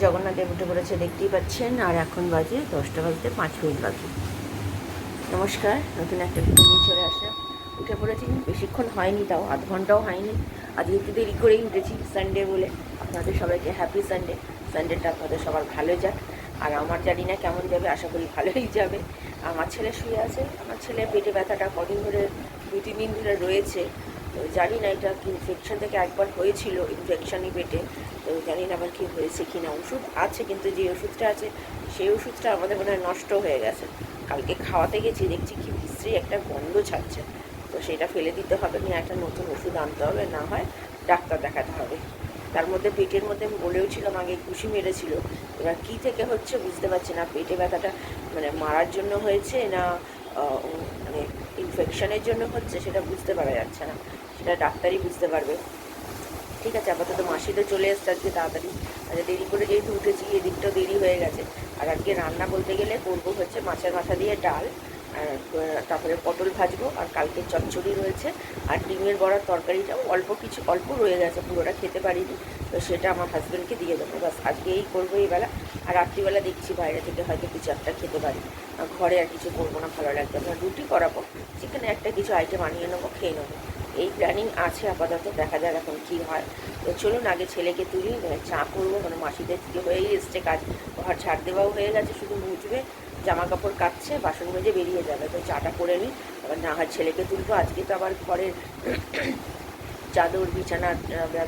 জগন্নাথদেব উঠে পড়েছে দেখতেই পাচ্ছেন। আর এখন বাজে 10টা বাজতে 5 মিনিট বাকি। নমস্কার, নতুন একটা ভিডিও নিয়ে চলে আসা। উঠে পড়েছি, বেশিক্ষণ হয়নি, তাও আধ ঘন্টাও হয়নি। আজকে একটু দেরি করেই উঠেছি, সানডে বলে। আপনাদের সবাইকে হ্যাপি সানডে। সানডেটা আপনাদের সবার ভালো যাক। আর আমার জানি না কেমন যাবে, আশা করি ভালোই যাবে। আমার ছেলে শুয়ে আছে, আমার ছেলে পেটে ব্যথাটা কদিন ধরে 2-3 দিন ধরে রয়েছে। তো জানি না এটা কি ইনফেকশন থেকে একবার হয়েছিল, ইনফেকশনই পেটে। তো জানি না আবার কী হয়েছে কি না। ওষুধ আছে, কিন্তু যে ওষুধটা আছে সেই ওষুধটা আমাদের মনে হয় নষ্ট হয়ে গেছে। কালকে খাওয়াতে গেছি, দেখছি কি বিশ্রী একটা গন্ধ ছাড়ছে। তো সেটা ফেলে দিতে হবে, নিয়ে একটা নতুন ওষুধ আনতে হবে, না হয় ডাক্তার দেখাতে হবে। তার মধ্যে পেটের মধ্যে বলেও ছিলাম আগে ঘুষি মেরেছিল। এবার কী থেকে হচ্ছে বুঝতে পারছি না। পেটে ব্যথাটা মানে মারার জন্য হয়েছে না মানে ইনফেকশনের জন্য হচ্ছে, সেটা বুঝতে পারা যাচ্ছে না। সেটা ডাক্তারই বুঝতে পারবে। ঠিক আছে, আপাতত মাসি তো চলে এসছে আজকে তাড়াতাড়ি। আজকে দেরি করে যেহেতু উঠেছি, এদিকটাও দেরি হয়ে গেছে। আর আজকে রান্না বলতে গেলে করবো হচ্ছে মাছের মাথা দিয়ে ডাল, আর তারপরে পটল ভাজবো, আর কালকে চচ্চড়ি রয়েছে, আর ডিমের বড়ার তরকারিটাও অল্প রয়ে গেছে, পুরোটা খেতে পারিনি। তো সেটা আমার হাজব্যান্ডকে দিয়ে দেবো। বাস আজকে এই করবো এই বেলা। আর রাত্রিবেলা দেখছি বাইরে থেকে হয়তো কিছু একটা খেতে পারি। ঘরে আর কিছু করবো না, ভালো লাগবে না। রুটি করাবো, চিকেনে একটা কিছু আইটেম আনিয়ে নেবো, খেয়ে নেবো। এই প্ল্যানিং আছে আপাতত, দেখা যাক এখন কী হয়। তো চলুন আগে ছেলেকে তুলি, চা করবো। মানে মাসিদের থেকে হয়েই এসছে কাজ, ঘর ঝাড় দেওয়াও হয়ে গেছে, শুধু মুছবে, জামা কাপড় কাচ্ছে, বাসন মেজে বেরিয়ে যাবে। তো চাটা করে নিই, আবার না হয় ছেলেকে তুলবো। আজকে তো আবার ঘরের চাদর,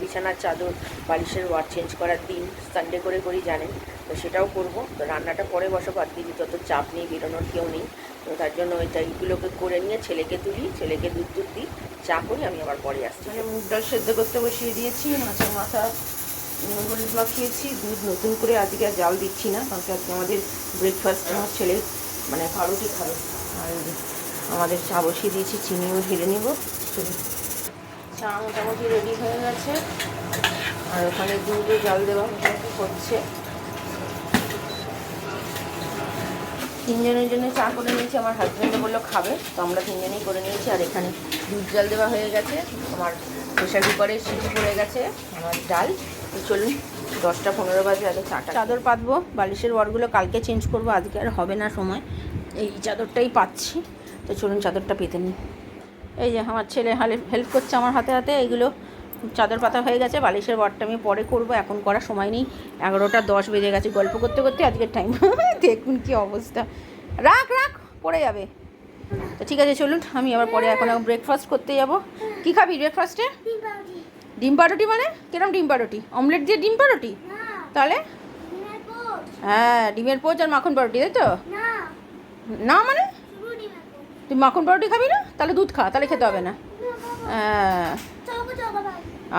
বিছানার চাদর, বালিশের ওয়ার চেঞ্জ করার দিন, সানডে করে করি জানেন। তো সেটাও করবো। তো রান্নাটা পরে বসাবো, আজকে যত চাপ নেই, বেরোনোর কেউ নেই। তো তার জন্য এইগুলোকে করে নিয়ে ছেলেকে তুলি, ছেলেকে দুধ দিই, চা করি, আমি আবার পরে আসছি। মানে মুগ ডাল সেদ্ধ করতে বসিয়ে দিয়েছি, মাছের মাথা হলুদ মাখিয়েছি, দুধ নতুন করে আজকে আর জাল দিচ্ছি না, কারণ আজকে আমাদের ব্রেকফাস্ট আমার ছেলে মানে পাউরুটি খাবে। আর আমাদের চা বসিয়ে দিয়েছি, চিনিও ঢেলে নেব। চা মোটামুটি রেডি হয়ে গেছে, আর ওখানে দুধও জাল দেওয়া মোটামুটি হচ্ছে। তিনজনের জন্য চা করে নিয়েছি, আমার হাজব্যান্ডও বললো খাবে, তো আমরা তিনজনেই করে নিয়েছি। আর এখানে দুধ জাল দেওয়া হয়ে গেছে, আমার প্রেশার কুকারে সিটি পড়ে গেছে আমার ডাল। তো চলুন, 10টা 15 বাজে, আগে চাদর পাতবো। বালিশের ওয়ারগুলো কালকে চেঞ্জ করবো, আজকে আর হবে না সময়। এই চাদরটাই পাচ্ছি, তো চলুন চাদরটা পেতে নিই। এই যে আমার ছেলে হেল্প করছে আমার হাতে হাতে। এইগুলো চাদর পাতা হয়ে গেছে, বালিশের ওয়ারটা আমি পরে করব, এখন করার সময় নেই। 11টা 10 বেজে গেছে গল্প করতে করতে আজকের টাইম। দেখুন কি অবস্থা, রাখ পড়ে যাবে। তো ঠিক আছে, চলুন আমি আবার পরে, এখন ব্রেকফাস্ট করতে যাব। কি খাবি ব্রেকফাস্টে? ডিম পাউরুটি। মানে কিরম ডিম পাউরুটি? অমলেট দিয়ে ডিম পাউরুটি? তাহলে হ্যাঁ, ডিমের পোচ আর মাখন পাউরুটি, তাই তো? না মানে তুই মাখন পাউরুটি খাবি না? তাহলে দুধ খা, তাহলে খেতে হবে না। হ্যাঁ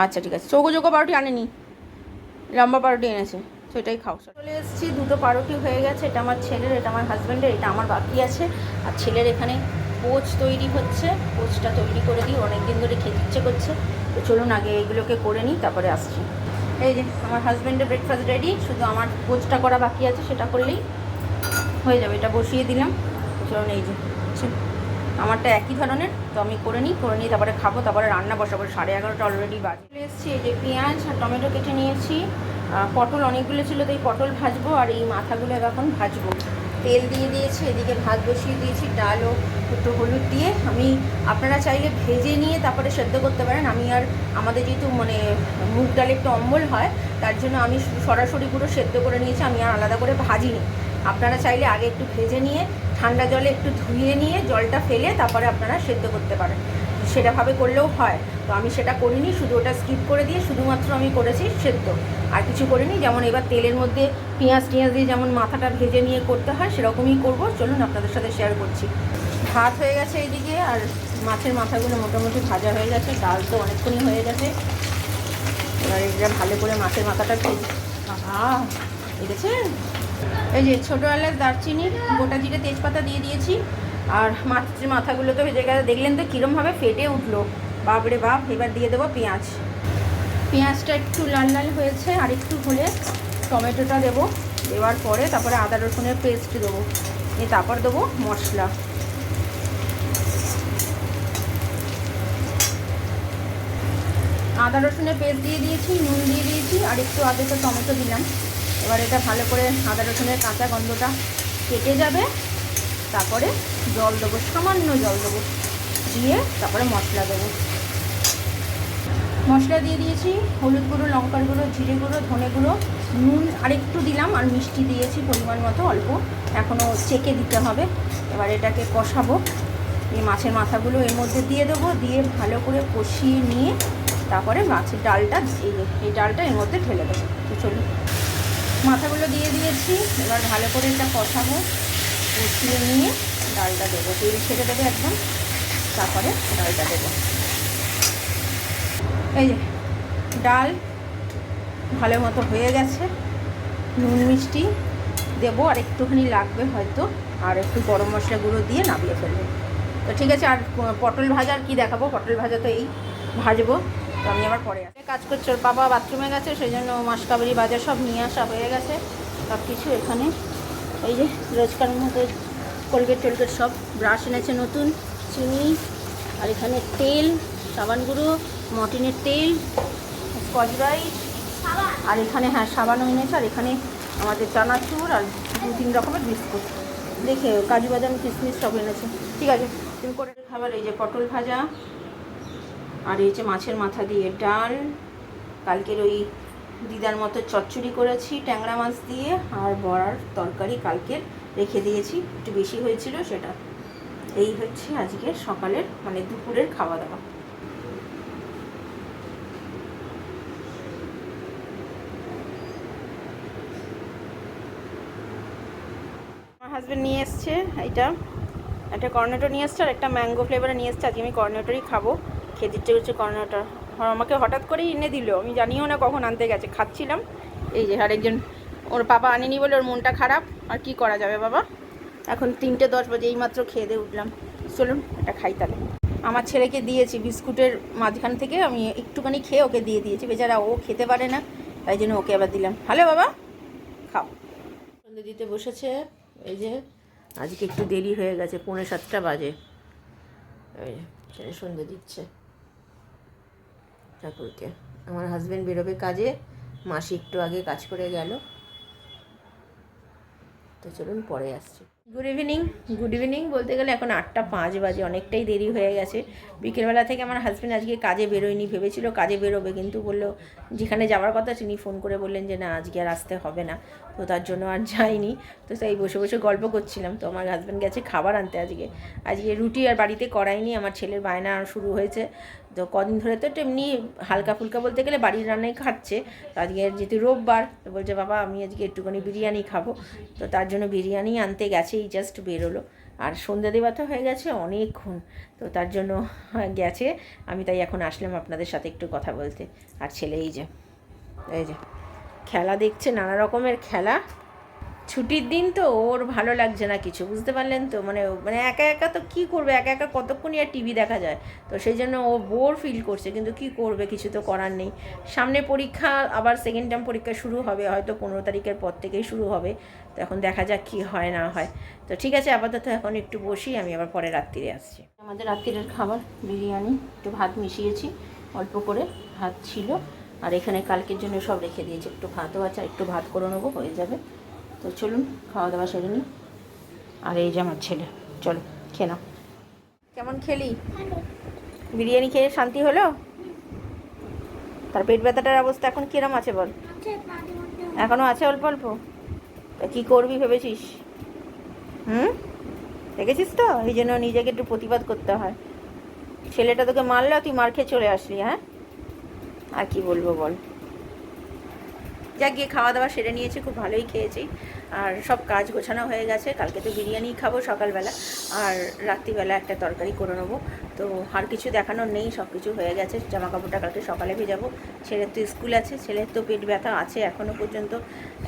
আচ্ছা ঠিক আছে, চৌকো পাউরুটি আনেনি, লম্বা পাউরুটি এনেছে, সেটাই খাও। চলে এসেছি, দুটো পাউরুটি হয়ে গেছে। এটা আমার ছেলের, এটা আমার হাজব্যান্ডের, এটা আমার বাকি আছে। আর ছেলের এখানে পোচ তৈরি হচ্ছে, পোচটা তৈরি করে দিই, অনেক দিন ধরে খেতে ইচ্ছে করছে। তো চলুন আগে এইগুলোকে করে নিই, তারপরে আসছি। এই যে আমার হাজব্যান্ডের ব্রেকফাস্ট রেডি, শুধু আমার পোচটা করা বাকি আছে, সেটা করলেই হয়ে যাবে। এটা বসিয়ে দিলাম। চলুন, এই যে আমারটা একই ধরনের, তো আমি করে নিই, তারপরে খাবো, তারপরে রান্না বসাবো। 11:30 অলরেডি বাজে। চলে এসেছি, এই যে পেঁয়াজ আর টমেটো কেটে নিয়েছি, পটল অনেকগুলো ছিল, তো এই পটল ভাজবো, আর এই মাথাগুলো এখন ভাজবো। তেল দিয়ে দিয়েছি, এদিকে ভাত বসিয়ে দিয়েছি, ডালও একটু হলুদ দিয়ে। আপনারা চাইলে ভেজে নিয়ে তারপরে সেদ্ধ করতে পারেন। আমাদের যেহেতু মানে মুগ ডালে একটু অম্বল হয়, তার জন্য আমি সরাসরি পুরো সেদ্ধ করে নিয়েছি, আমি আর আলাদা করে ভাজিনি। আপনারা চাইলে আগে একটু ভেজে নিয়ে ঠান্ডা জলে একটু ধুয়ে নিয়ে জলটা ফেলে তারপরে আপনারা সেদ্ধ করতে পারেন, সেটাভাবে করলেও হয়। তো আমি সেটা করিনি, শুধু ওটা স্কিপ করে দিয়ে শুধুমাত্র আমি করেছি সেদ্ধ, আর কিছু করিনি। যেমন এবার তেলের মধ্যে পেঁয়াজ দিয়ে যেমন মাথাটা ভেজে নিয়ে করতে হয়, সেরকমই করব। চলুন আপনাদের সাথে শেয়ার করছি। ভাত হয়ে গেছে এইদিকে, আর মাছের মাথাগুলো মোটামুটি ভাজা হয়ে গেছে, ডাল তো অনেকক্ষণই হয়ে গেছে। এবার এটা ভালো করে মাছের মাথাটা ভেজে, দেখেছেন? এই যে ছোটো এলাচ, দারচিনি, গোটা জিরে, তেজপাতা দিয়ে দিয়েছি। আর মাছের মাথাগুলো তো ভেজে গেছে, দেখলেন তো কীরমভাবে ফেটে উঠলো, বাপরে বাপ। এবার দিয়ে দেবো পেঁয়াজটা একটু লাল লাল হয়েছে, আর একটু হলে টমেটোটা দেবো। দেওয়ার পরে তারপরে আদা রসুনের পেস্ট দেবো, তারপর দেবো মশলা। আদা রসুনের পেস্ট দিয়ে দিয়েছি, নুন দিয়ে দিয়েছি, আর একটু আদা টমেটো দিলাম। এবার এটা ভালো করে আদা রসুনের কাঁচা গন্ধটা কেটে যাবে। তারপরে জল দেবো, সামান্য জল দেবো, দিয়ে তারপরে মশলা দেবো। মশলা দিয়ে দিয়েছি হলুদ গুঁড়ো, লঙ্কার গুঁড়ো, জিরে গুঁড়ো, ধনে গুঁড়ো, নুন আরেকটু দিলাম, আর মিষ্টি দিয়েছি পরিমাণ মতো অল্প, এখনও চেকে দিতে হবে। এবার এটাকে কষাবো। এই মাছের মাথাগুলো এর মধ্যে দিয়ে দেবো, দিয়ে ভালো করে কষিয়ে নিয়ে তারপরে মাছের ডালটা, এই ডালটা এর মধ্যে ঢেলে দেবো। তো চলুন, মাথাগুলো দিয়ে দিয়েছি। এবার ভালো করে এটা কষাবো, কষিয়ে নিয়ে ডালটা দেবো, তেল ছেড়ে দেবে একদম, তারপরে ডালটা দেবো। এই যে ডাল ভালো মতো হয়ে গেছে, নুন মিষ্টি দেবো, আর একটুখানি লাগবে হয়তো, আর একটু গরম মশলা গুঁড়ো দিয়ে নামিয়ে ফেলবো। তো ঠিক আছে, আর পটল ভাজা আর কি দেখাবো, পটল ভাজা তো এই ভাজবো। তো আমি আবার পরে কাজ করছি। ওর বাবা বাথরুমে গেছে, সেই জন্য মাসকাবারি বাজার সব নিয়ে আসা হয়ে গেছে সব কিছু। এখানে এই যে রোজকার মতো কোলগেট টোলগেট সব, ব্রাশ এনেছে নতুন, চিনি, আর এখানে তেল, সাবান গুঁড়ো, মর্টিনের তেল, স্কচ ব্রাইট, আর এখানে হ্যাঁ সাবানও এনেছে, আর এখানে আমাদের চানাচুর আর 2-3 রকমের বিস্কুট, দেখে কাজু বাদাম কিশমিশ সব এনেছে। ঠিক আছে, তুমি করে খাবার। এই যে পটল ভাজা, আর এই যে মাছের মাথা দিয়ে ডাল, কালকের ওই দিদার মতো চচ্চড়ি করেছি ট্যাংরা মাছ দিয়ে, আর বড়ার তরকারি কালকের রেখে দিয়েছি, একটু বেশি হয়েছিল সেটা। এই হচ্ছে আজকের সকালের মানে দুপুরের খাওয়া দাওয়া। আমার হাজব্যান্ড নিয়ে এসছে এইটা, একটা কর্নেটো নিয়ে এসছে, আর একটা ম্যাঙ্গো ফ্লেভারে নিয়ে এসছে। আজকে আমি কর্নেটোরই খাবো, খেতে ইচ্ছে করছে কর্নেটো। আমাকে হঠাৎ করেই এনে দিল, আমি জানিও না কখন আনতে গেছে, খাচ্ছিলাম। এই যে আরেকজন, ওর বাবা আনেনি বলে ওর মনটা খারাপ, আর কি করা যাবে বাবা। এখন 3:10 বাজে, এইমাত্র খেয়ে দিয়ে উঠলাম। চলুন এটা খাই তাহলে। আমার ছেলেকে দিয়েছি বিস্কুটের মাঝখান থেকে, আমি একটুখানি খেয়ে ওকে দিয়ে দিয়েছি, বেচারা ও খেতে পারে না, তাই জন্য ওকে আবার দিলাম। হ্যালো বাবা, খাও। সন্ধ্যে দিতে বসেছে। এই যে আজকে একটু দেরি হয়ে গেছে, 6:45 বাজে। এই ছেলে সন্ধ্যে দিচ্ছে ঠাকুরকে। আমার হাজব্যান্ড বেরোবে কাজে, মাসি একটু আগে কাজ করে গেল। তো চলুন পরে আসছি। Good evening. গুড ইভিনিং বলতে গেলে এখন 8:05 বাজে, অনেকটাই দেরি হয়ে গেছে। বিকেলবেলা থেকে আমার হাজব্যান্ড আজকে কাজে বেরোয়নি, ভেবেছিল কাজে বেরোবে, কিন্তু বললো যেখানে যাওয়ার কথা তিনি ফোন করে বললেন যে না আজকে আর আসতে হবে না, তো তার জন্য আর যাইনি। তো তাই বসে বসে গল্প করছিলাম। তো আমার হাজব্যান্ড গেছে খাবার আনতে। আজকে রুটি আর বাড়িতে করাইনি, আমার ছেলের বায়না শুরু হয়েছে। তো কদিন ধরে তো এমনি হালকা ফুলকা বলতে গেলে বাড়ির রান্নাই খাচ্ছে। তো আজকে যেহেতু রোববার, তো বলছে বাবা আমি আজকে একটুখানি বিরিয়ানি খাবো। তো তার জন্য বিরিয়ানি আনতে গেছেই, জাস্ট বেরোলো। আর সন্ধ্যা দেওয়া তো হয়ে গেছে অনেকক্ষণ, তো তার জন্য গেছে। আমি তাই এখন আসলাম আপনাদের সাথে একটু কথা বলতে। আর ছেলে এই যে খেলা দেখছে, নানা রকমের খেলা। ছুটির দিন তো ওর ভালো লাগছে না কিছু, বুঝতে পারলেন তো। মানে একা একা তো কী করবে, একা একা কতক্ষণই আর টিভি দেখা যায়। তো সেই জন্য ও বোর ফিল করছে, কিন্তু কি করবে, কিছু তো করার নেই। সামনে পরীক্ষা, আবার সেকেন্ড টার্ম পরীক্ষা শুরু হবে, হয়তো 15 তারিখের পর থেকেই শুরু হবে। তো এখন দেখা যাক কী হয় না হয়। তো ঠিক আছে, আপাতত এখন একটু বসি, আমি আবার পরে রাত্রিরে আসছি। আমাদের রাত্রিরের খাবার বিরিয়ানি, একটু ভাত মিশিয়েছি, অল্প করে ভাত ছিল, আর এখানে কালকের জন্য সব রেখে দিয়েছি। একটু ভাতও আছে, আর একটু ভাত করে নেবো, হয়ে যাবে। তো চলুন খাওয়া দাওয়া সেরে নিই। আর এই যে আমার ছেলে, চলো খেয়ে নাও। কেমন খেলি? বিরিয়ানি খেয়ে শান্তি হলো? তার পেট ব্যথাটার অবস্থা এখন কিরম আছে বল? এখনও আছে অল্প অল্প? তা কী করবি ভেবেছিস? দেখেছিস তো, এই জন্য নিজেকে একটু প্রতিবাদ করতে হয়। ছেলেটা তোকে মারলো, তুই মার খেয়ে চলে আসলি। হ্যাঁ, আর কি বলবো বল। যা গিয়ে খাওয়া দাওয়া সেরে নিয়েছি, খুব ভালোই খেয়েছি, আর সব কাজ গোছানো হয়ে গেছে। কালকে তো বিরিয়ানি খাবো সকালবেলা, আর রাত্রিবেলা একটা তরকারি করে নেবো। তো আর কিছু দেখানোর নেই, সব কিছু হয়ে গেছে। জামা কাপড়টা কালকে সকালে ভেজাবো। ছেলের তো স্কুল আছে, ছেলের তো পেট ব্যথা আছে এখনও পর্যন্ত।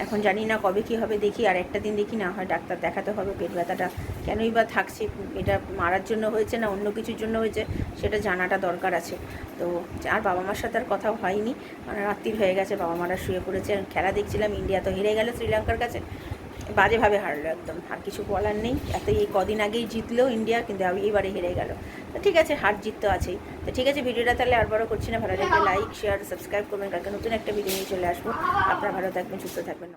এখন জানি না কবে কী হবে, দেখি আর একটা দিন দেখি, না হয় ডাক্তার দেখাতে হবে। পেট ব্যথাটা কেনই বা থাকছে, এটা মারার জন্য হয়েছে না অন্য কিছুর জন্য হয়েছে, সেটা জানাটা দরকার আছে। তো আর বাবা মার সাথে আর কথা হয়নি, মানে রাত্রির হয়ে গেছে, বাবা মারা শুয়ে পড়েছে। খেলা দেখছিলাম, ইন্ডিয়া তো হেরে গেল শ্রীলঙ্কার কাছে, বাজেভাবে হারলো একদম। আর কিছু বলার নেই, এত এই কদিন আগেই জিতলো ইন্ডিয়া, কিন্তু এইবারে হেরে গেল। তো ঠিক আছে, হার জিত তো আছেই। তো ঠিক আছে, ভিডিওটা তাহলে আর বড় করছি না। ভালো লাগলে লাইক শেয়ার সাবস্ক্রাইব করবেন। কালকে নতুন একটা ভিডিও নিয়ে চলে আসবো। আপনারা ভালো থাকবেন, সুস্থ থাকবেন।